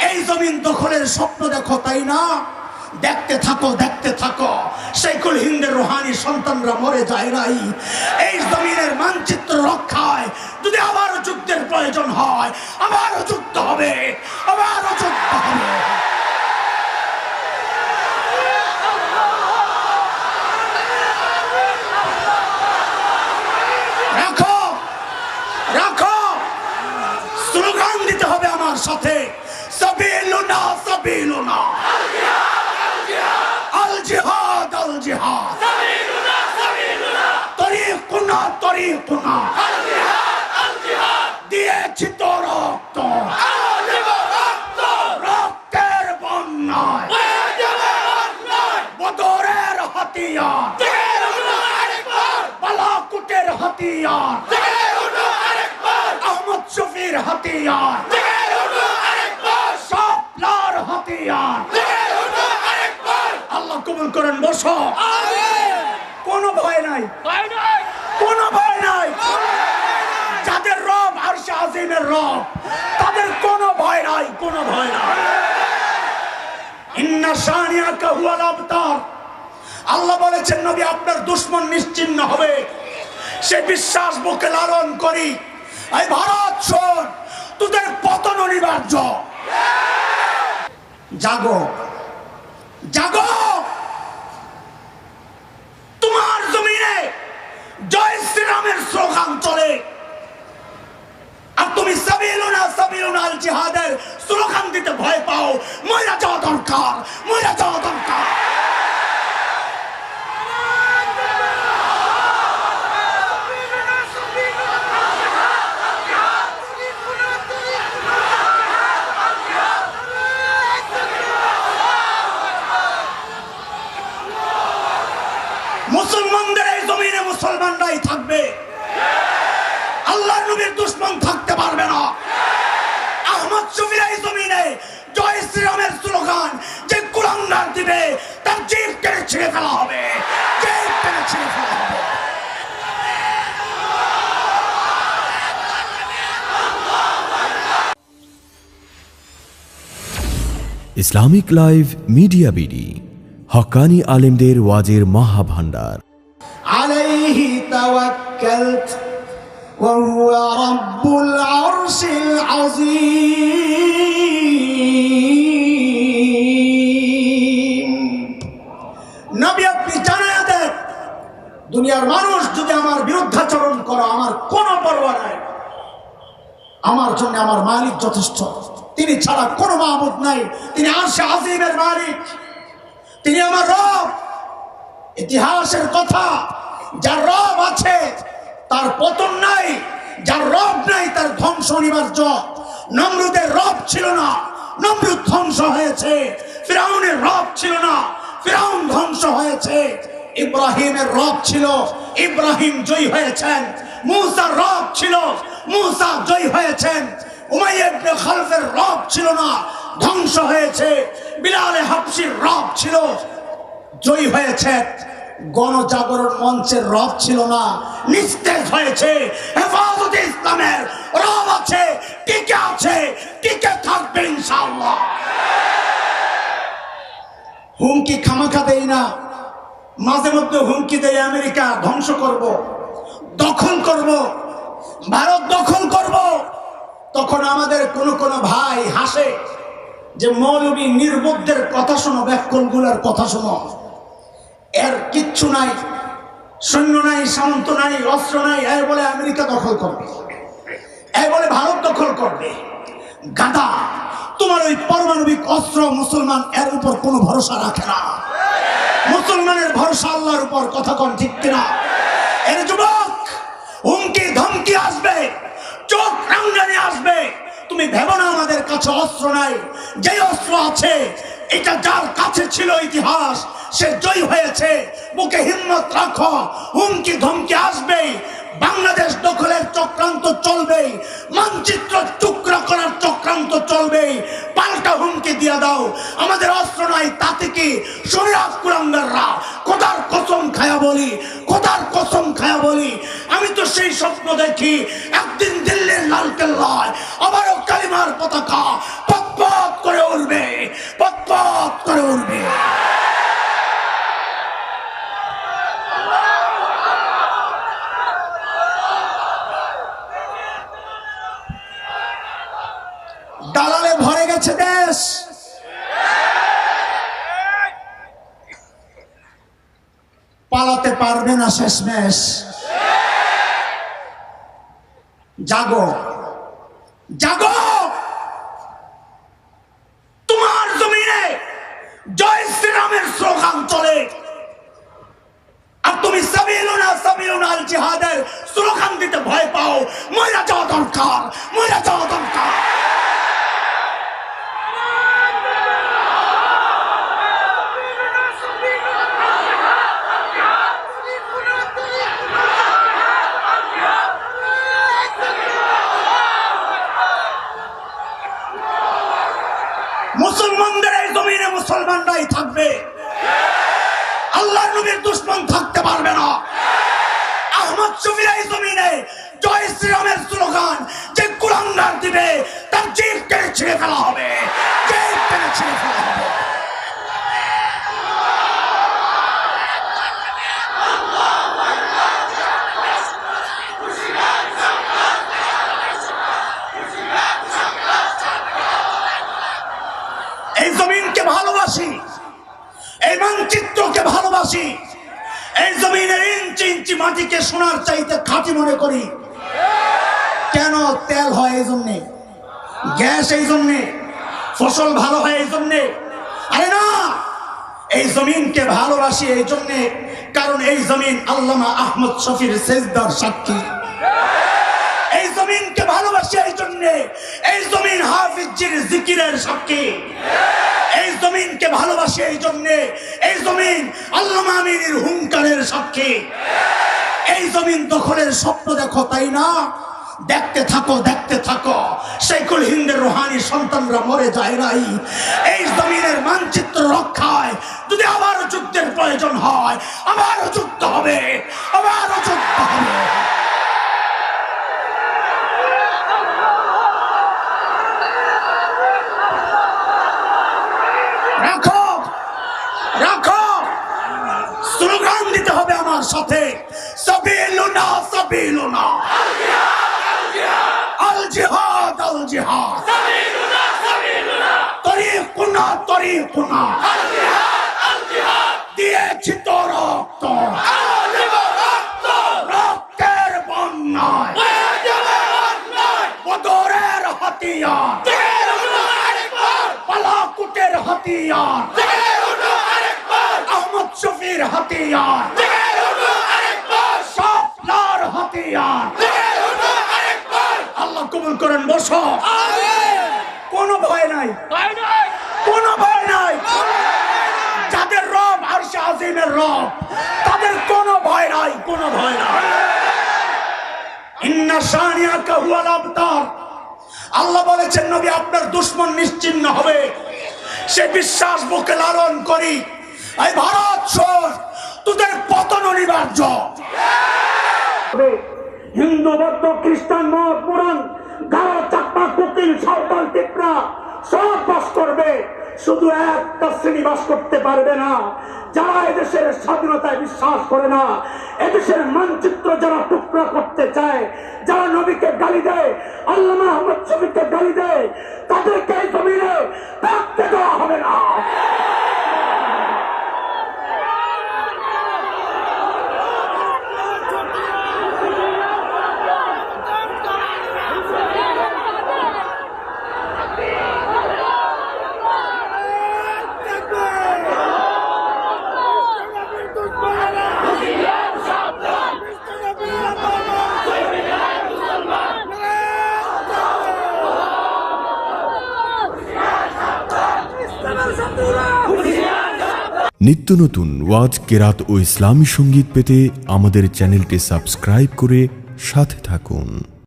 এই জমিন দখলের স্বপ্ন দেখো, তাই না? দেখতে থাকো, দেখতে থাকো। শেখুল হিন্দের রুহানি সন্তানরা মরে যায় নাই। এই জমিনের মানচিত্র রক্ষায় যদি আবারও যুদ্ধের প্রয়োজন হয়, আবারও যুদ্ধ হবে, আবারও যুদ্ধ হবে। রাখো, রাখো, স্লোগান দিতে হবে আমার সাথে, সাবিলুনা সাবিলুনা, আল জিহাদ আল জিহাদ, সাবিলুনা সাবিলুনা, তরিকুনা তরিকুনা, আল জিহাদ আল জিহাদ, দিয়েছি তো রক্ত, রক্তের বন্যায় বদরের হাতিয়ার, বালাকুটের হাতিয়ার, আহমদ শফির হাতিয়ার, শাপলার হাতিয়ার। আল্লাহ কবুল করেন। বসো। কোনো ভয় নাই, কোনো ভয় নাই। যাদের রব আরশে আজিমের রব, তাদের কোনো ভয় নাই, কোনো ভয় নাই। ইন্না শানিয়াকা হুয়াল আবতার। আল্লাহ বলেছেন নবী আপনার দুশমন নিশ্চিহ্ন হবে, সে বিশ্বাস বুকে লালন করি। এই ভারত শোন, তোদের পতন অনিবার্য। জাগো, জাগো। তোমার জমিনে জয় শ্রীরামের স্লোগান চলে, আর তুমি সাবিলুনা সাবিলুনা আল জিহাদের স্লোগান দিতে ভয় পাও। মইরা যাওয়া দরকার, মইরা যাওয়া দরকার। মুসলমানদের এই জমিনে মুসলমানরাই থাকবে, আল্লাহর নবীর দুশমন থাকতে পারবে না। আহমদ শফির এই জমিনে জয় শ্রীরামের স্লোগান যে কুলাঙ্গার দিবে, তার জিভ কেটে ছিঁড়ে ফেলা হবে, জিভ কেটে ছিঁড়ে ফেলা হবে। ইসলামিক লাইভ মিডিয়া বিডি, হক্কানি আলেমদের ওয়াজের মহাভান্ডার। আলাইহি তাওয়াক্কালতু ওয়া হুয়া রাব্বুল আরশিল আযীম। নবী আপনি জানায়া দেন, দুনিয়ার মানুষ যদি আমার বিরুদ্ধাচরণ করে আমার কোনো পরোয়া নাই। আমার জন্য আমার মালিক যথেষ্ট, তিনি ছাড়া কোনো মাবুদ নাই। তিনি আরশে আযীমের মালিক, তিনি আমার রব। ইতিহাসের কথা, যার রব আছে তার পতন নাই, যার রব নাই তার ধ্বংস অনিবার্য। নমরুদের রব ছিল না, নমরুদ ধ্বংস হয়েছে। ফিরাউনের রব ছিল না, ফিরাউন ধ্বংস হয়েছে। ইব্রাহিমের রব ছিল, ইব্রাহিম জয়ী হয়েছেন। মূসার রব ছিল, মূসা জয়ী হয়েছেন। উমাইয়া ইবনে খালফের রব ছিল না, ধ্বংস হয়েছে। বিলালে হাবশির রব ছিল, জয়ী হয়েছে। গণজাগরণ মঞ্চের রব ছিল না, নিস্তেজ হয়েছে। হেফাজতে ইসলামের রব আছে, টিকে আছে, টিকে থাকবে ইনশাআল্লাহ। হুমকি খামাখা দেই না, মাঝে মধ্যে হুমকি দেয় আমেরিকা ধ্বংস করব, দখল করব, ভারত দখল করব। তখন আমাদের কোন ভাই হাসে যে মৌলবী নির্বুদ্ধের কথা শোনো, ব্যাককলগুলোর কথা শোনো। এর কিচ্ছু নাই, সৈন্য নাই, সামন্ত নাই, অস্ত্র নাই। এর বলে আমেরিকা দখল করবে, এর বলে ভারত দখল করবে। গাদা, তোমার ওই পারমাণবিক অস্ত্র মুসলমান এর উপর কোনো ভরসা রাখে না। মুসলমানের ভরসা আল্লাহর উপর। কথা কোন ঠিক কিনা? এর যুবক, হুমকি ধমকি আসবে, চোখ রাঙ্গানি আসবে। তুমি ভেবো না আমাদের কাছে অস্ত্র নাই। যে অস্ত্র আছে, এটা যার কাছে ছিল ইতিহাস, সে জয়ী হয়েছে। বুকে হিম্মত রাখো, হুমকি ধমকি আসবেই। বাংলাদেশ দখলের চক্রান্ত চলবেই, মানচিত্র টুকরা করার চক্রান্ত চলবেই। পাল্টা হুমকি দিয়ে দাও, আমাদের অস্ত্র নাই তাতে কি? শরীয়ত কুলাঙ্গাররা খোদার কসম খায়া বলি, খোদার কসম খায়া বলি, আমি তো সেই স্বপ্ন দেখি একদিন দিল্লির লালকেল্লায় আবারও কালিমার পতাকা পথ পথ করে শেষমেশ পালাতে পারবে না শেষমেশ। জাগো জাগো, তোমার জমিনে জয় শ্রীরামের স্লোগান চলে, আর তুমি সাবিলুনা সাবিলুনা আল জিহাদের স্লোগান দিতে ভয় পাও। মইরা যাওয়া দরকার, মইরা যাওয়া দরকার। মুসলমানদের এই জমিনে মুসলমানরাই থাকবে, আল্লাহর নবীর দুশমন থাকতে পারবে না। আহমদ শফির এই জমিনে জয় শ্রীরামের স্লোগান যে কুলাঙ্গার দিবে তার জিভ টেনে ছিঁড়ে ফেলা হবে, জিভ টেনে ছিঁড়ে ফেলা হবে। এই জমিনকে ভালোবাসি, এই মানচিত্রকে ভালোবাসি, এই জমিনের ইঞ্চি ইঞ্চি মাটিকে সোনার চাইতে খাঁটি মনে করি। কেন? তেল হয় এই জন্যে, গ্যাস এই জন্যে, ফসল ভালো হয় এই জন্যে। আরে না, এই জমিনকে ভালোবাসি এই জন্যে কারণ এই জমিন আল্লামা আহমদ শফির সেজদার সাক্ষী। এই জমিনকে ভালোবাসি এই জন্যে এই জমিন হাফিজির জিকিরের সাক্ষী। এই জমিনকে ভালোবাসি এই জন্যে এই জমিন আল্লামা আমিনের হুঙ্কারের সাক্ষী। এই জমিন দখলের স্বপ্ন দেখো, তাই না? দেখতে থাকো, দেখতে থাকো, শেখুল হিন্দের রুহানি সন্তানরা মরে যায় নাই। এই জমিনের মানচিত্র রক্ষায় যদি আবারও যুদ্ধের প্রয়োজন হয়, আবারও যুদ্ধ হবে, আবারও যুদ্ধ হবে। রাখো রাখো, স্লোগান দিতে হবে আমার সাথে, সাবিলুনা সাবিলুনা আল জিহাদ আল জিহাদ, সাবিলুনা সাবিলুনা তরিকুনা তরিকুনা আল জিহাদ আল জিহাদ। দিয়েছি তো রক্ত, রক্তের বন্যায় বদরের হাতিয়ার, পালাকুটের হাতিয়ার, আহমদ শফির হাতিয়ার, শাপলার হাতিয়ার। আল্লাহ কবুল করেন। বসো, কোনো ভয় নাই, কোনো ভয় নাই। যাদের রব আরশে আজিমের রব, তাদের কোনো ভয় নাই, কোনো ভয় নাই। ইন্না শানিয়াকা হুয়াল আবতার। আল্লাহ বলেছেন নবী আপনার দুশমন নিশ্চিহ্ন হবে, সে বিশ্বাস বুকে লালন করি। এই ভারত শোন, তোদের পতন অনিবার্য। হিন্দু বৌদ্ধ খ্রিস্টান মত পুরাণ গারো চাকমা কুকিল সাঁওতাল টিপরা সব বাস করবে, শুধু একটা শ্রেণী বাস করতে পারবে না, যারা এদেশের স্বাধীনতায় বিশ্বাস করে না, এদেশের মানচিত্র যারা টুকরা করতে চায়, যারা নবীকে গালি দেয়, আল্লামা আহমদ শফিকে গালি দেয়, তাদেরকে এই জমিনে থাকতে দেওয়া হবে না। নিত্য নতুন ওয়াজ, কেরাত ও ইসলামী সঙ্গীত পেতে আমাদের চ্যানেলটি সাবস্ক্রাইব করে সাথে থাকুন।